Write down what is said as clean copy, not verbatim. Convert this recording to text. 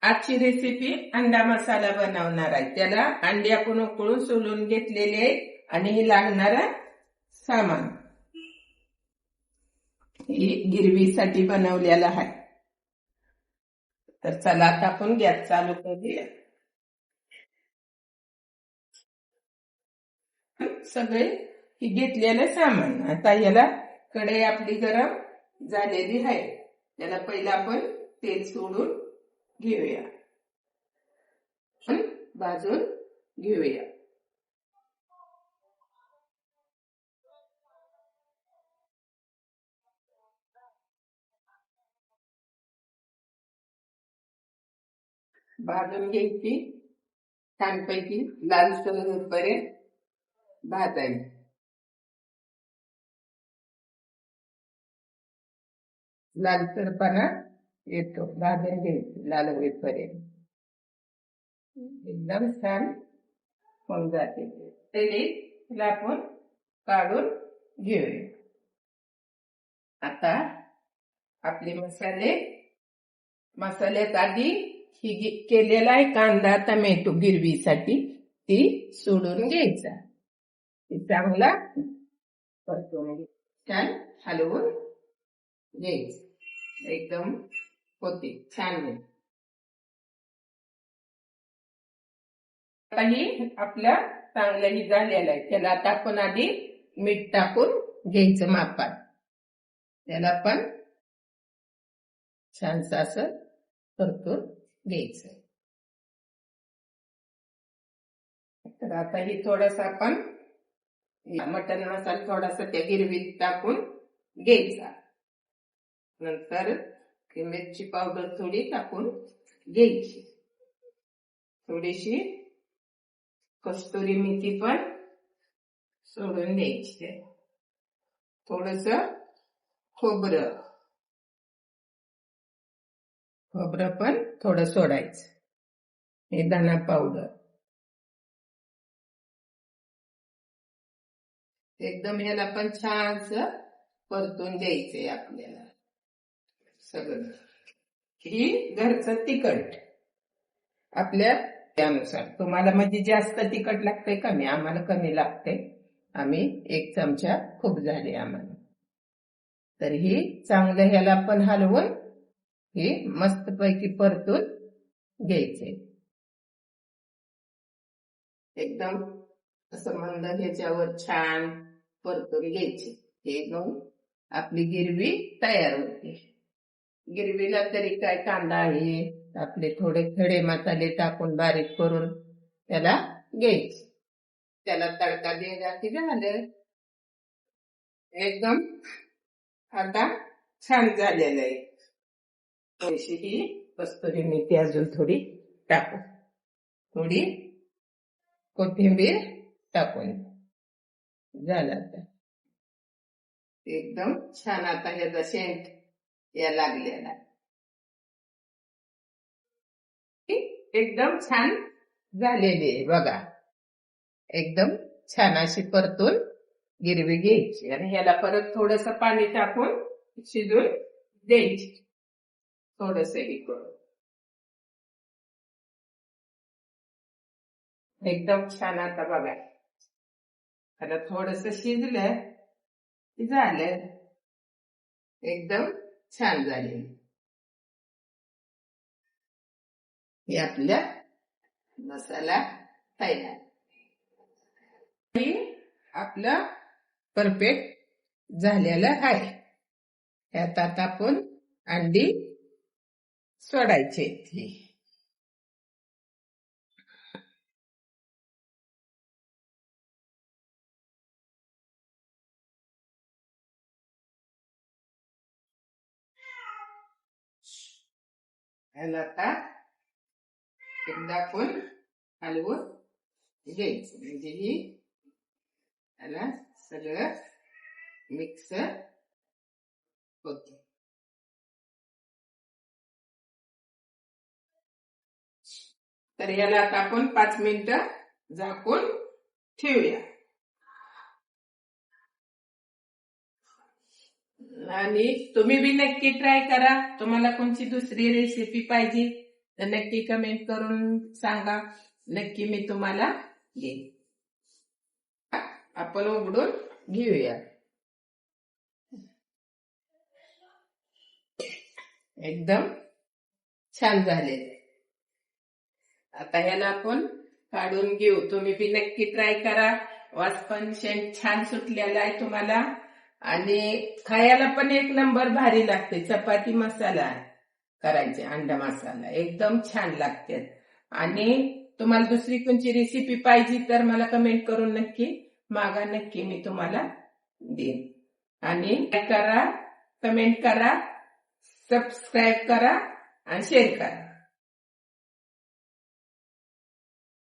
आजची रेसिपी अंडा मसाला बनवणार आहे. त्याला अंडी आपण उकळून सोलून घेतलेले आहेत आणि हे लागणारं सामान ही गिरवीसाठी बनवलेलं आहे. तर चला आता आपण गॅस चालू करूया. सगळे ही घेतलेलं सामान. आता याला कढई आपली गरम झालेली आहे. त्याला पहिला आपण तेल सोडून घेऊया, भाजून घेऊया. भाजून घ्यायची, छानपैकी लालसर होईपर्यंत भाजायची. लालसरपणा येतो, भाजून घ्यायची लाल होईपर्यंत. एकदम छान होऊन जाते. तिला आपण काढून घेऊया. आता आपले मसाल्यात आधी ही केलेला आहे कांदा टोमॅटो गिरवीसाठी ती सोडून घ्यायचा. ती चांगला परतून छान हलवून घ्यायचं. एकदम होते छान. काही आपल्या चांगलंही झालेलं आहे. त्याला आता आपण आधी मीठ टाकून घ्यायचं मापात. त्याला पण छानसं असं परतून घ्यायचं. तर आता ही थोडस आपण मटन मसाला थोडासा त्या गिरवीत टाकून घ्यायचा. नंतर मिरची पावडर थोडी टाकून घ्यायची. थोडीशी कस्तुरी मेथी पण सोडून द्यायची. थोडस खोबरं पण थोडं सोडायचं. हे धना पावडर एकदम ह्याला पण छानस परतून द्यायचंय आपल्याला सगळं. ही घरचं तिखट आपल्या त्यानुसार. तुम्हाला म्हणजे जास्त तिखट लागतंय कमी, आम्हाला कमी लागते. आम्ही 1 चमचा खूप झाले आम्हाला. तर ही चांगलं ह्याला पण हलवून हे मस्तपैकी परतून घ्यायचे. एकदम असं मंद ह्याच्यावर छान परतून घ्यायचे. हे मग आपली गिरवी तयार होते. गिरवीला तरी काय कांदा आहे, आपले थोडे खडे मसाले टाकून बारीक करून त्याला घ्यायचे. त्याला तडका द्यायची झालं. एकदम आता छान झालेलं आहे. थोडीशी ही कस्तुरी मेथी अजून थोडी टाकू, थोडी कोथिंबीर टाकून झालं. आता एकदम छान आता ह्याचा सेंट या लागलेला. एकदम छान झालेली आहे बघा. एकदम छान अशी परतून गिरवी घ्यायची आणि ह्याला परत थोडस पाणी टाकून शिजून द्यायची. थोडस हे करून एकदम छान. आता बघा आता थोडस शिजलं की झालं. एकदम छान झाले. हे आपला मसाला तयार. आपलं परफेक्ट झालेलं आहे. यात आता आपण अंडी सोडायचे. याला आता एकदा आपण हलवून घ्यायचं. म्हणजे ही याला सगळं मिक्स होते. तर याला आता आपण 5 मिनिटं झाकून ठेवूया. आणि तुम्ही बी नक्की ट्राय करा. तुम्हाला कोणती दुसरी रेसिपी पाहिजे तर नक्की कमेंट करून सांगा. नक्की मी तुम्हाला देईन. आपण उघडून घेऊया. एकदम छान झालेले. आता ह्याला आपण काढून घेऊ. तुम्ही बी नक्की ट्राय करा. वास पण छान सुटलेला आहे तुम्हाला आणि खायला पण एक नंबर भारी लागते. चपाती मसाला करायचे, अंडा मसाला एकदम छान लागते. आणि तुम्हाला दुसरी कोणची रेसिपी पाहिजे तर मला कमेंट करून नक्की मागा. नक्की मी तुम्हाला देईन. आणि लाईक करा, कमेंट करा, सबस्क्राईब करा आणि शेअर करा.